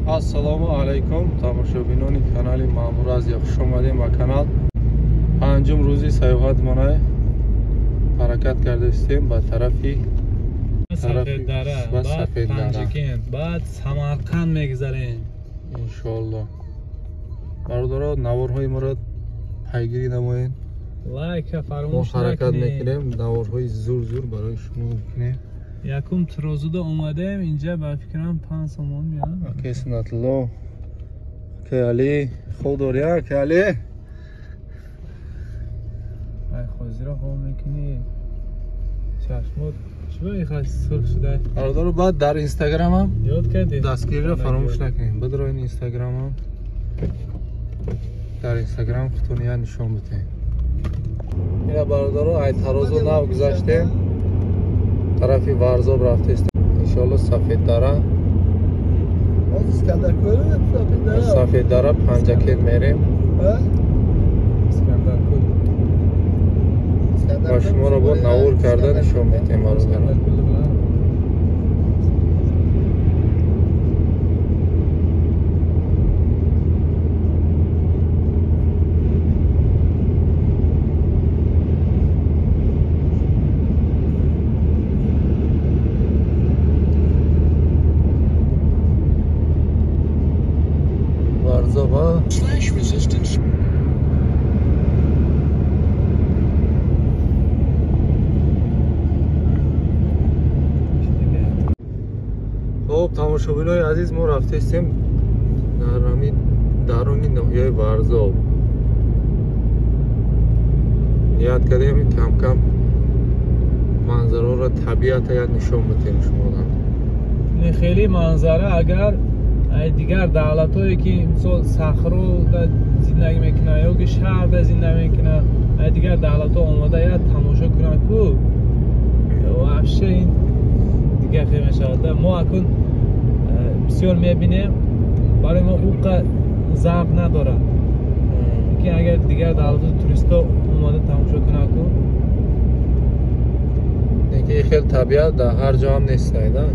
Ассалому алайкум тамошобинони канали Маъмураз я хуш омадем ба канал. Панҷум рӯзи саёҳатмона ҳаракат кардаистем ба тарафи Сафеддара, ба баъд Сафеддара. Панҷакент, баъд Самарқанд мегзарем. Иншоалло. Бародаро, наворҳои моро пайгирӣ намоед. Лайка Мо фаромӯш ҳаракат накунед. мекунем, наворҳои зур барои шумо мекунем. Якум трозуда омадем, инҷа ба фикрам 5 сомон меяд. Окей, Сунатулло. Окей, Али, худ дори, окей, Али. Ай хозира ҳол мекунӣ. Чашмот чиба ихай сурх шуда? Бародаро, баъд дар инстаграмам Ёд кардӣ? дастгириро фаромӯш накунед. Бидроин инстаграмам. Дар инстаграм худтон я нишон битед. Ина бародаро, ай тарозу нав гузаштем. Тарафи Варзоб рафтестем. Иншоалло Сафеддара. Сафеддара Панҷакент мерем. Скандаркӯл. Ва шуморо бо навор карда нишон метем бародаро. Скандаркӯл билан. Хуб, тамошобинои азиз, мо рафтестем дар ҳамин даруни ноҳияи Варзоб. ният кардем кам кам манзараро, табиата як нишон битем шуморо. Не хеле манзара агар ай дигар давлатое ки мисол сахрода зиндагӣ мекунад ё ки шаҳрда зиндагӣ мекунад, ай дигар давлатҳо омода як тамошо кунад ку вообще ин дигар хел мешавад. Мо акун бисёр мебинем, барои мо уқа завқ надорад ки агар дигар давлатҳо туристо омода тамошо кунад ку. Ки хел табиат дар ҳар ҷо ҳам нестад, да?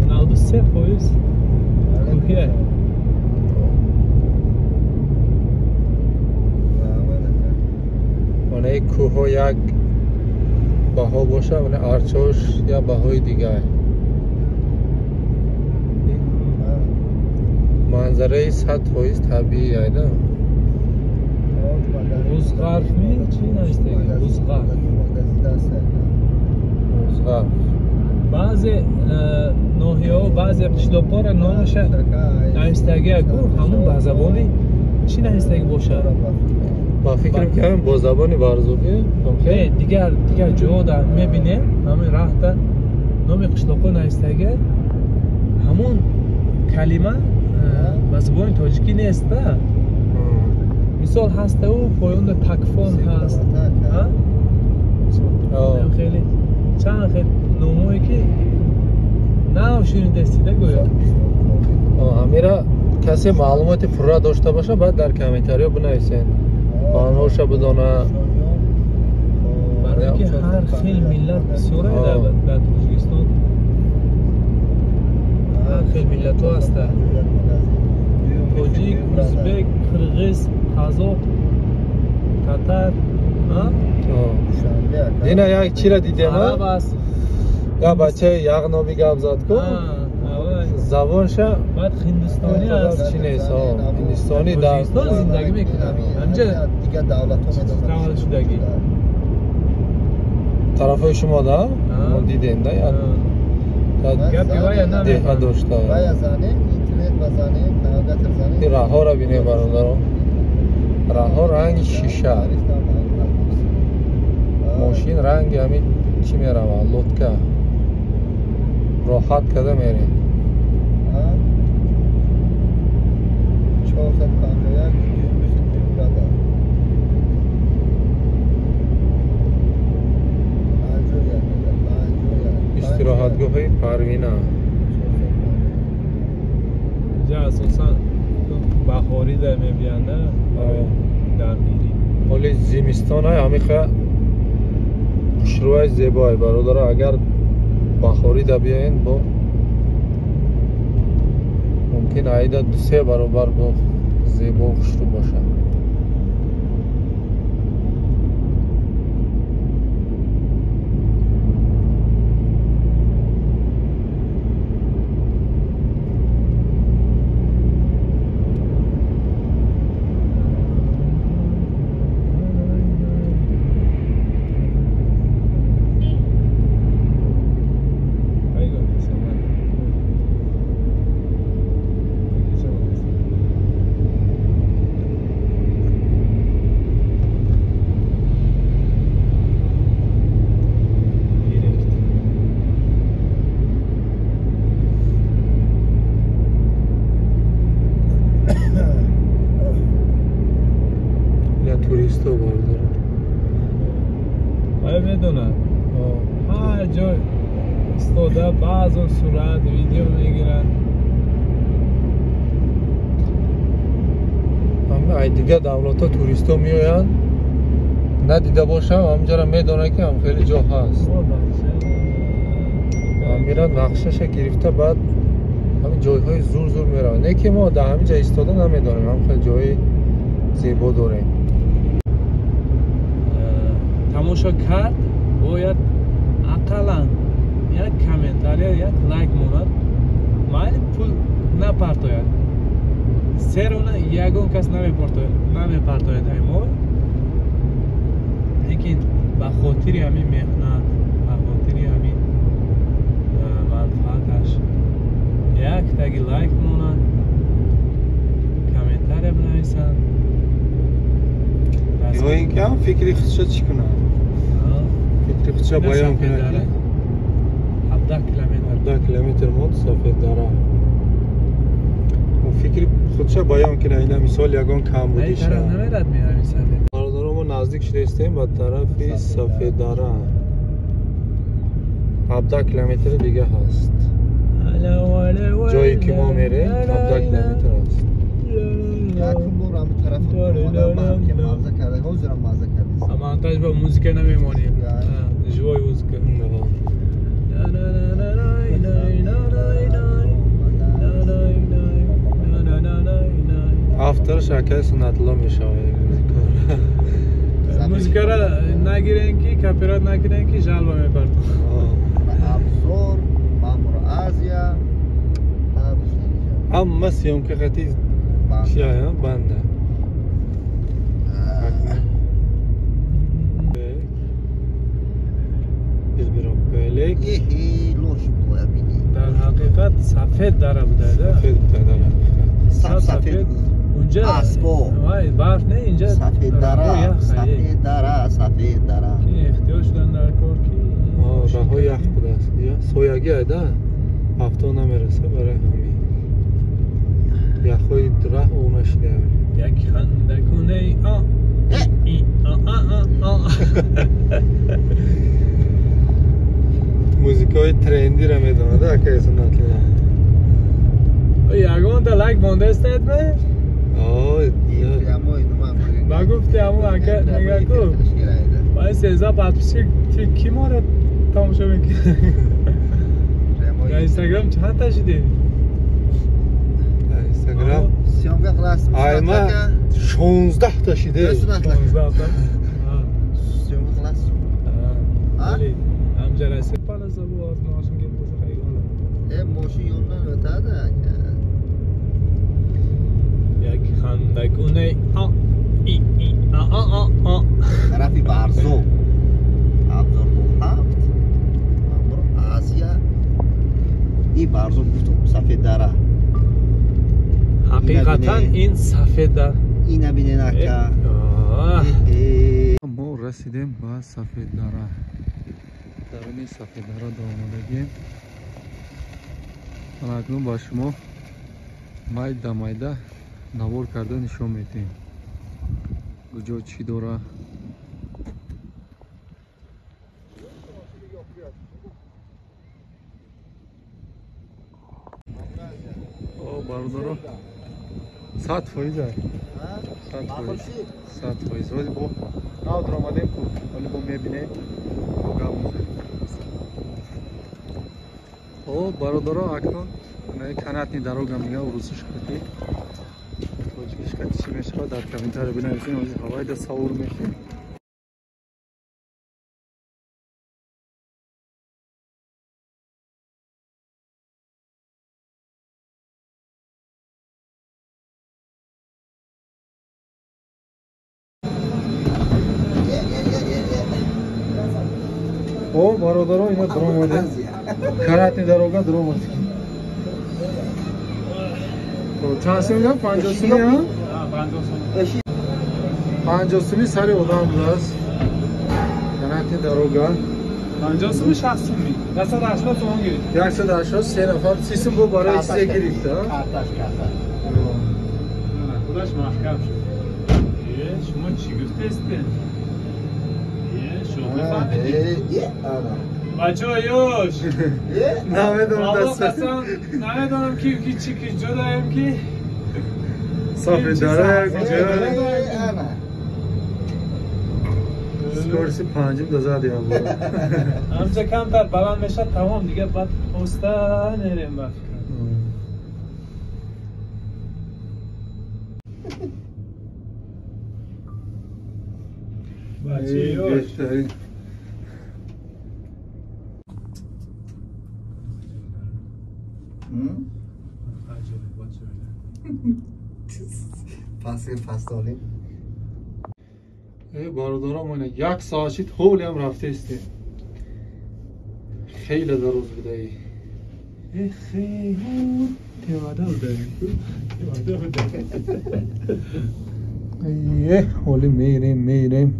93% кӯҳия. Онаи кӯҳҳо як баҳо бошад, вале арчаош як баҳои дигар. Манзараи 100% табиӣ айда. Бузғарф ми чӣ навиштаги? Бузғарф. Бузғарф. Баъзе ноҳияҳо, баъзе қишлоқҳоро номаша навистагиаку ҳамун ба забони чӣ навистаги бошад? Ба фикр мекардам бо забони варзобӣ. Не, дигар ҷоҳода мебинем, ҳамин раҳта номи қишлоқҳо навистаги ҳамун калима ба забони тоҷикӣ неста. Мисол ҳастау поёнда такфон ҳаст. Хеле чанд хел номое ки навшунидастида гӯё. Ҳамира касе маълумоти пурра дошта боша, баъд дар комментариҳо бинависед. Маъноша бидона. Барои ки ҳар хел миллат бисёр дар Тоҷикистон. Ҳар хел миллатҳо ҳастанд. Тоҷик, ӯзбек, қирғиз, қазоқ, татар, Дина як чира дидем, араб аст. я бачаи яғноби гап зад ку. Забонша баъд ҳиндустони аст. Чӣ нест, ҳиндустони дар Тоҷикистон зиндагӣ мекунад. Ҳамҷа таваллуд шудагӣ. тарафҳои шумо да? Мо дидем да, як Гапи вая деҳа дошта. Ин раҳҳоро бинем бародаро. Раҳҳо ранги шиша. Мошин ранги ҳамин чӣ меравад? лодка. роҳат карда мерем. истироҳатгоҳи Парвина. инҷа асосан баҳорида мебиянда дар мири. ҳоли зимистон ҳамиха хушрӯяи зебо бародаро. Агар бахорида биёед бо мумкин аида 2-3 баробар бо зебо хушрӯ бошад. туристо бардорам. آیا میدونم هر جای استوده بعض صورت ویدیو میگیرن. همه ای دیگه دولت ها توریستا میآیند ندیده باشم همجا میدونه که هم خیلی جا هست. میرن نقشش گرفته بعد همین جایهای زور زور میرن. نه که ما در همین جا ایستاده نمیدونیم هم خیلی جای زیبا داریم. تماشا کرد باید اقلا یک کامنتار یا یک لایک موناد مایل پول نپرتاید سرونه یگون کس نمیپرتاید ما لیکن به خاطر همین مهنت به خاطر همین منفعتش یک تاگی لایک موناد کامنتار بنویسن یا اینکه هم فکری خودشو چی کنن فکری خودشو بیان کنن 17 کیلومتر مود سفید داره و فکری خودشو بیان کنه اینا مثال یگان کم بودی شد نمیرد میرم باردارم ما نزدیک شده استیم به طرف سفید داره 17 کیلومتر دیگه هست جایی که ما میریم 17 کیلومتر هست Avantaj ba muzika nemimonیم جوای موزیک افتر شکای سنت الله میشه موزیکا را نگیرن که کپیرایت نگیرن که جلوه میبرد ابزار مامور آسیا اما سیام که خطی چیه بنده در حقیقت سفید داره بوده سفید اونجا وای برف نه اینجا سفید داره که اختیار شدن در کار که راه های یخ بوده است سویگی ایده هفته نمیرسه برای همین یخ های راه اونشده یک خندکونه موزیکای ترندی را میدونه ده که سنت الله یگان تا لایک بانده استید می؟ با گفتی همون اکر نگه کو باید 13 پاتوشی کی ما را تماشا میکنی در اینستاگرام چند تا شدی؟ در اینستاگرام آیما 16 تا شده 16 تا هم جلسه پانه زبو از ماشین گیم بزر خیلی ماشین یوندن بتاده یک خندکونه طرفی برزو ابزار با 7 مامور آسیا این برزو گفتم سفید داره حقیقتا این سفید داره این نبینه نکه ما رسیدیم با سفید داره درونی سفید داره آمدگیم من اکنون با شما مایده نوار کرده نشون میدیم کجا چی داره بردارو 100% 100% ولی با ناو در آمدیم کو ولی با میبینه با گام خب برادرها اکنون канатни дорога мега урусиш кати тоҷикиш кати чӣ мешавад дар комментария бинависед ҳозир ҳавои да савур мешавад. О бародаро ина даромаде канатни дорога даромад. چند سومی هم؟ 50 سومی هم؟ 50 سومی سری odam buzast. Kanatni daroga. 50 so'm 60 so'm. 180 so'm gir. 180 3 nafar. Sisim bu برای size girifti ha. Kartaş. Xudosh mahkam shu. Shuma chi guftastin? Shuma fahmiding? Ana. Bachoyosh. Namedonim Alloh dasta. qasam, namedonim ki chiki jo'rayim ki. Safi darak, Ana. Skorsi 5 dozad ya bu. Ancha kamtar baland meşat tamam دیگه بعد posta nereyim bak. Bachoyosh. Pastoli. برادرام ما 1 ساعت هول هم رفته استیم. خیلی دروز بوده ای. خیلی تیواده بوده. هولی میریم.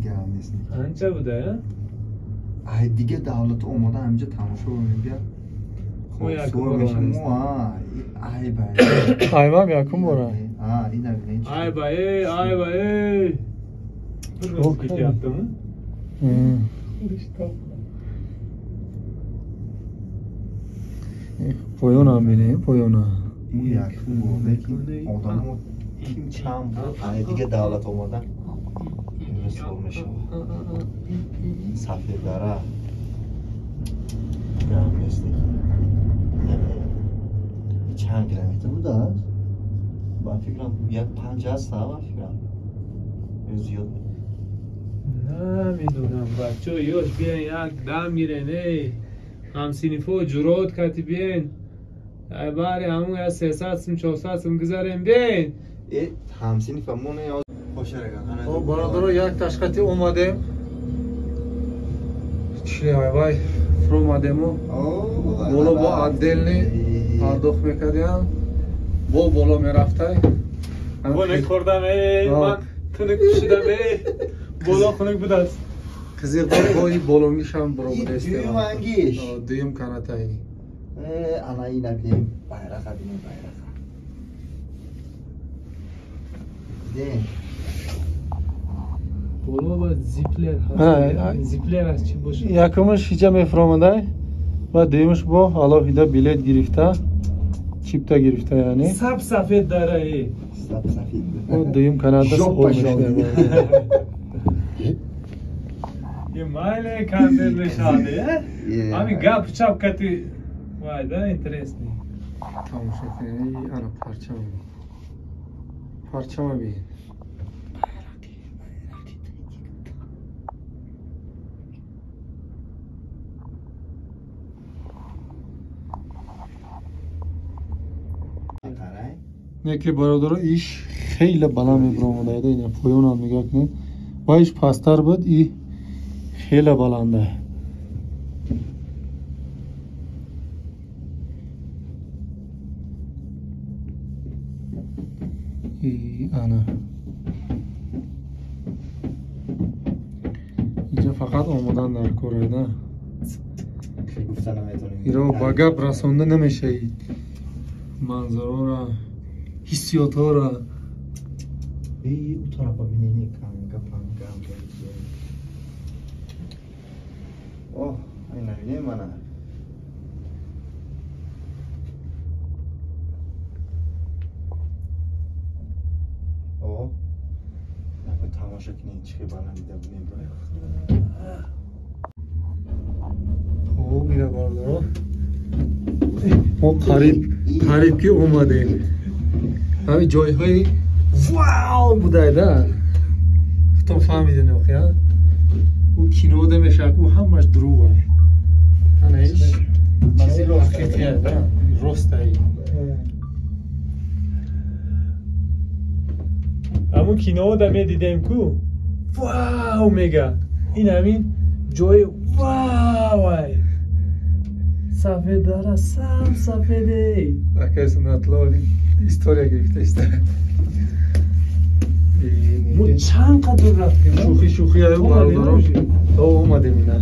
گرم نیست. Ancha بوده. Ay دیگه دولت اومده همینجا تماشا میگه. ما یک خب بار ای بای. Ayvam yakın bora. این ببین. Ay bay. Çok kötü yaptın mı? Poyona beni, poyona. این یک موقع که آدمو تیم چند بود. ay دیگه دولت اومده. مثل میشه. صفحه داره. گرم نیست. چند کیلومتر بود است؟ با فکرم یک 50 است با فکرم زیاد نمیدونم بچه یوش بیاین یک دم میرن هم سینیفو جرات کتی بیاین باری همون از 300 سم 400 سم گذاریم بیاین همسینی فهمونه یا خوشه رگم برادرها یک تشکتی اومدیم چلی وای فرو اومدیم و بولو با عدلنی پرداخت میکردیم با بالا میرفته با نکردم من تونک کشیدم بالا خونک بود است قزیق بایی بالونگیش هم برو بوده است دویم انگیش دویم کنته ای انا این بیم bayrak بینیم bayrak دیم بالا با زیپلر هست چی باشه یکمش هیچه میفرامده و دویمش با علاوه بلیت گرفته چیپتا گرفته یعنی سب سفید داره سب سفید و دویم کنده سخور میشه یه مایل کندر نشاده همین گپ چپ کتی وای دا اینترست نی تماشا کنی انا پرچم بین یکی برادر ایش خیلی بالا میبرامده اینا پایون هم نگاه کنید و ایش پستر بود ای خیلی بلنده ای انا اینجا فقط آمدن در کره نه ایرا با گپ رسانده نمیشه ای منظره را حسیات ها را او طرف بینینی کم اوه این نبینه منه اوه نباید تماشا کنید چه بالا دیده بودیم خوب бибина бародаро. Мо қариб ки омадем. Ҳами ҷойҳои вау будайда. Хто фаҳмидин воқеан? Ӯ кинода мешавад, ӯ ҳамаш дурӯғ аст. Анаиш чизи ҳақиқия, да? Ростаи. Амун кинода медидем ку вау мега. Ин ҳамин ҷои вау ай. Сафедара сам сафеде. Акай Суннатлоҳ история гирифтааст. Мо чанд қадр рафтем? Шӯхӣ аю бародаро. То омадем ина.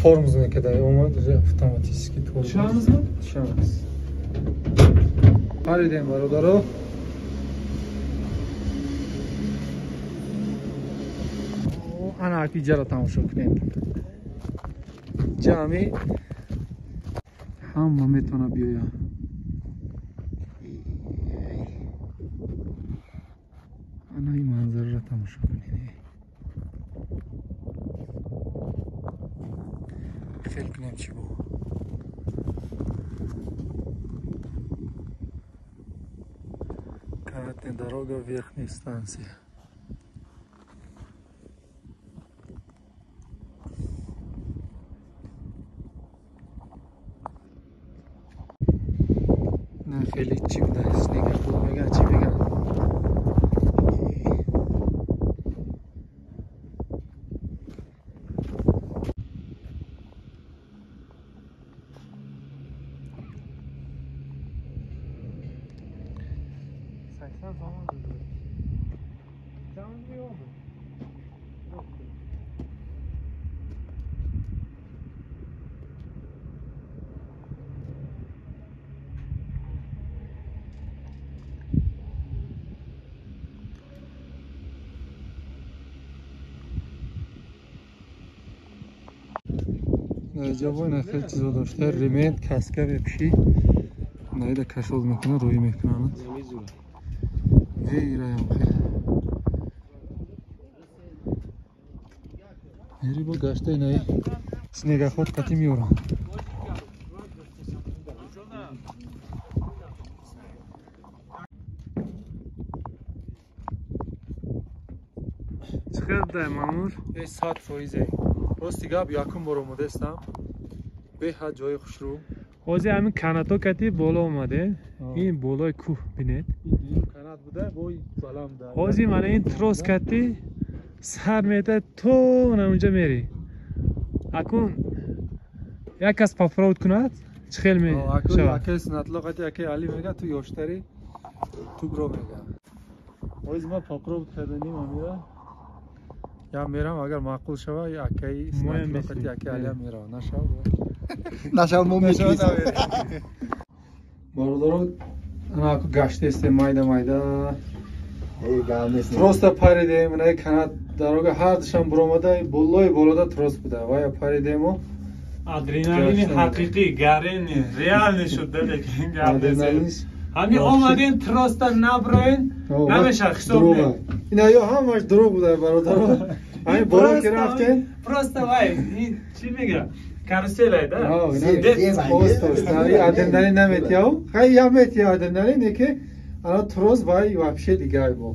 Тормоз мекардай, омад автоматически тормоз. Чандмы? Чанд. Харидем бародаро. Ана натиҷаро тамошо кунем. Ҷамъи ҳама метавона биёя. Ана ин манзараро тамошо кунед. Фикр кунем чӣ бо. Красная дорога в верхней станции. Не хеле чӣ буда снега худ меган чӣ меган. ҷавон хеле чизо дошта ремент каска мепиши наида кашоз мекунад рӯй мекунад веираям хеле мери бо гашта инаи снегоход қати меёрам чӣ қадр дай маъмур 100%. Рости гап якум бор омадастам. Беҳад ҷои хушрӯ. Ҳозир ҳамин канато кати боло омаде. Ин болои кӯҳ бинед. Ин канат буда, бой баланд. Ҳозир мана ин трос кати сар мета то на унҷа мери. Акун як кас попровод кунад? Чӣ хел мешавад? Акай Суннатлоҳ қати акай Али мега ту ёштари ту бро мега. Ҳозир ма попровод карданим амира. Я мерам агар маъқул шава акай Суннатлоҳ қати акай Али мерам нашав. Нашав мо мешавад. Бародаро ана гаштесте майда майда. Гамнес. Просто паридем, на канат дорога ҳардашам буромада болои болода трос буда. Вая паридему. Адреналини ҳақиқӣ, гарени, реални шуд лекин адреналин. Ҳамин омадин троста наброен, намеша хисоб не. Ина ё ҳамаш дурӯғ буда бародаро. Ҳамин боло ки рафтем. Просто вай, чӣ мега? Каруселай да? Адреналин наметияв. Хай я метия адреналин неки ана трос вай вообще дигар бо.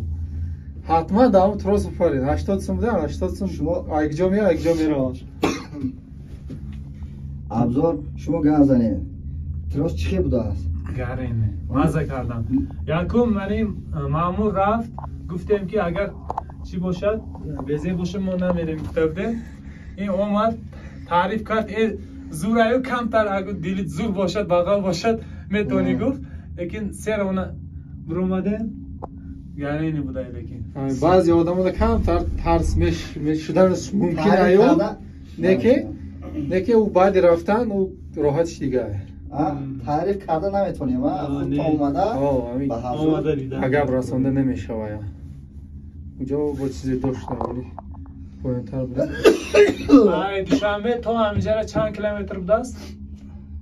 Ҳатман дар он трос парид. 80 сум буда, 80 сум. Шумо айкҷо мера. Абзор шумо гап занед. Трос чӣ хел будааст? Гарени. Маза кардам. Якум мани маъмур рафт, гуфтем ки агар чӣ бошад, безе боша мо намерем гуфтабдем. Ин омад таъриф кард, зураю камтар агар дилит зур бошад, бағал бошад метавонӣ гуфт. Лекин сера она биромаде гарени будай лекин. Баъзе одамода камтар тарс мешуданаш мумкин аю. Неки ӯ баъди рафтан ӯ роҳатиш дигар. Таъриф карда наметавонем, худ омада ба ҳазор агаб расонда намешавад. Уҷо бо чизе дошта вали поёнтар буд. Ай Душанбе то ҳаминҷара чанд километр будааст?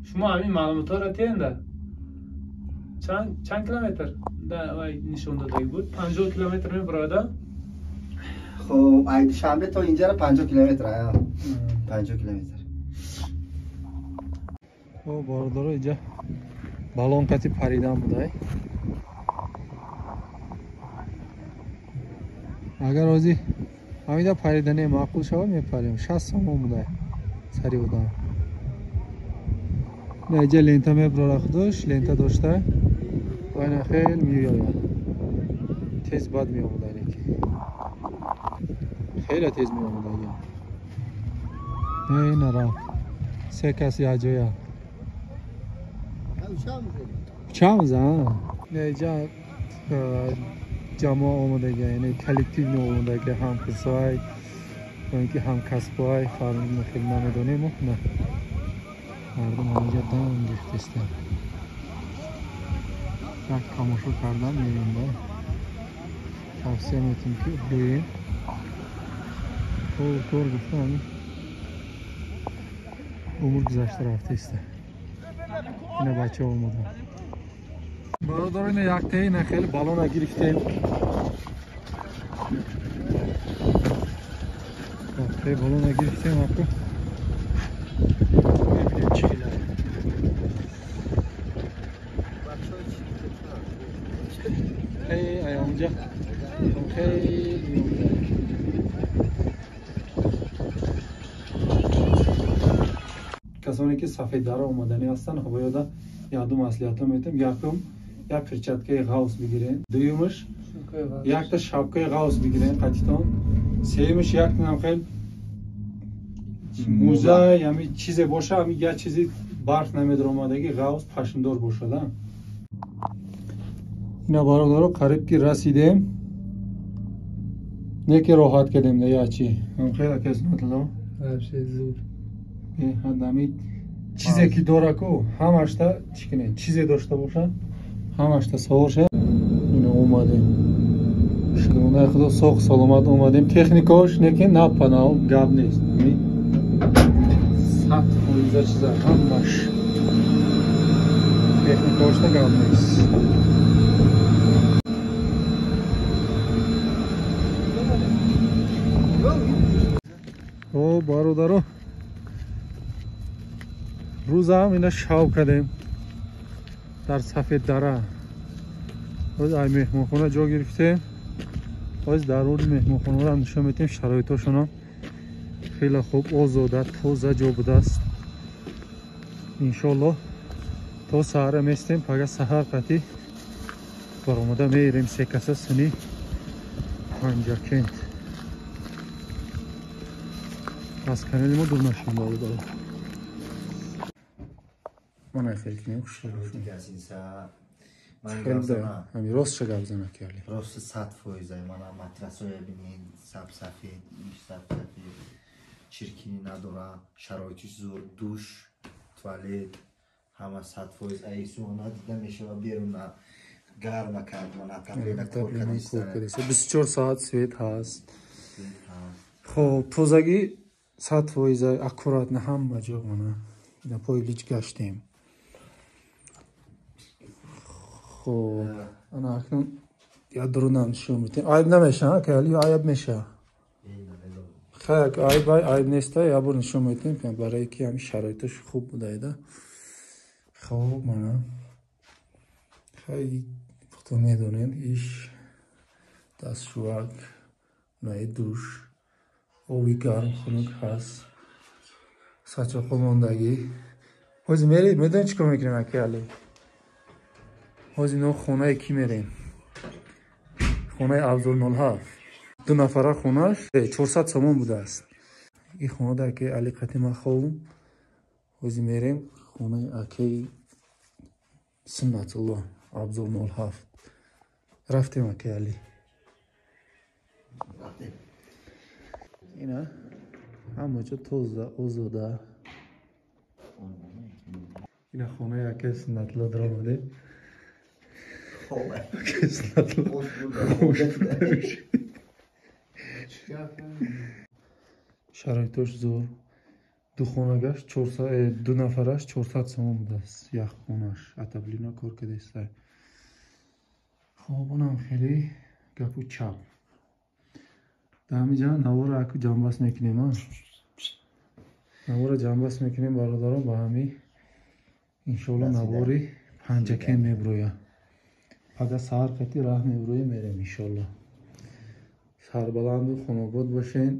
Шумо ҳамин маълумотро тиенда? Чанд километр? Да, вай нишон додагӣ буд. 50 километр мебарояда? خب ای شنبه تا اینجا 50 کیلومتر آیا 50 کیلومتر او باردارو اینجا بالون قطی پریدن بوده اگر روزی همیده پریدنه معقول شود میپریم 60 سوم بوده سری بوده نه اینجا لنتا میبراره خودش لنتا داشته باید خیلی میوید تیز باد میاموده خیلی تیز میاموده این نرا سه کسی اجایا چند زن نه اینجا جمع آمده یعنی کلکتیو آمده که هم کسای و اینکه هم کسبای خانم خیلی نمیدونیم نه مردم اینجا دام گرفتستن یک تماشا کردن میریم با توصیه میتونیم که بریم طور گفتم عمر گذشته رفته استه اینه بچه ها اومدن برادر اینه یک تایی نه خیلی بالون گرفتیم خیلی بالون گرفتیم اپو ببینیم چی گیلر خیلی ایامجا خیلی کسانی که سفید داره اومدنی هستن خب باید یادو مسئولیت ها میتیم یکم یک پرچتکه غوص بگیرین دویمش یک تا شبکه غوص بگیرین قطیتان سیمش یک نم خیلی موزه یعنی چیزی باشه همی یک چیزی برف نمیدر اومدگی غوص پشمدار باشه اینا برادارو قریب که رسیدیم نه که راحت کردیم ده یا چی هم خیلی قسمت لا هرچه زور همی چیزی که داره کو همش تا چیکنه چیزی داشته باشه همش تا سوار شه اینا اومدیم شکرونه خدا ساق سلامت اومدیم تکنیکاش نکه نپناه گب نیست سخت پولیزه چیزا همش تکنیکاش تا گب نیست او برادرو روز هم اینا شاو کردیم در سفید دره باز ای مهمانخونه جا گرفتیم باز درون مهمانخونه رو هم نشون میدیم شرایطاشون هم خیلی خوب آزاده تازه جا بوده است انشالله تا سهر میستیم پگه سهر قطعی برآمده میریم سه کسه سنی پنجاکند از کانال ما دور نشیم برادر من فکر کنم دیگه از این سا من خیلی ده همی راست چه گفت کردی راست 100% من مدرسه ببینین سب سفید ایش سب سفید چرکینی نداره شرایطش زور دوش توالت همه 100% ایسونا دیده میشه و بیرون گرم کرد من تقریبا کار 24 ساعت سویت هست خب توزگی 100% اکورات نه هم بجا منه اینا پای لیچ گشتیم خب انا اکنون یا درونم شو میتیم عیب نمیشه که علی عیب میشه خیلی عیب نیسته یا برون شو میتیم برای که همین شرایطش خوب بوده ایده خب منم خیلی تو میدونین ایش دستشویک نای دوش اوی گرم خنک هست سچه خوب موندگی حوزی میدونی چی کار میکنیم اکی علی حوزی نو خونه کی میریم خونه افضل 07 دو نفره خونهش 400 سومون بوده است این خونه در که علی قطعی خوبم حوزی میریم خونه اکی سنت الله افضل 07 رفتیم اکی علی اینا همه جا توزده اوزوده اینا خونه اکی سنت الله در آمده اکی سنت الله خوش بوده شرایطش زور دو خونگش 2 نفرش 400 سوم بوده است یک خونش اتبلینا کار کده است خب اونم خیلی گپو چپ дамиҷан навора аку ҷамъбаст мекунем. Навора ҷамъбаст мекунем бародарон, ба ҳами иншоалло навори панҷакен меброя. Агар саҳар қати раҳ меброя мерем иншоалло. Сарбаланду хунобод бошен.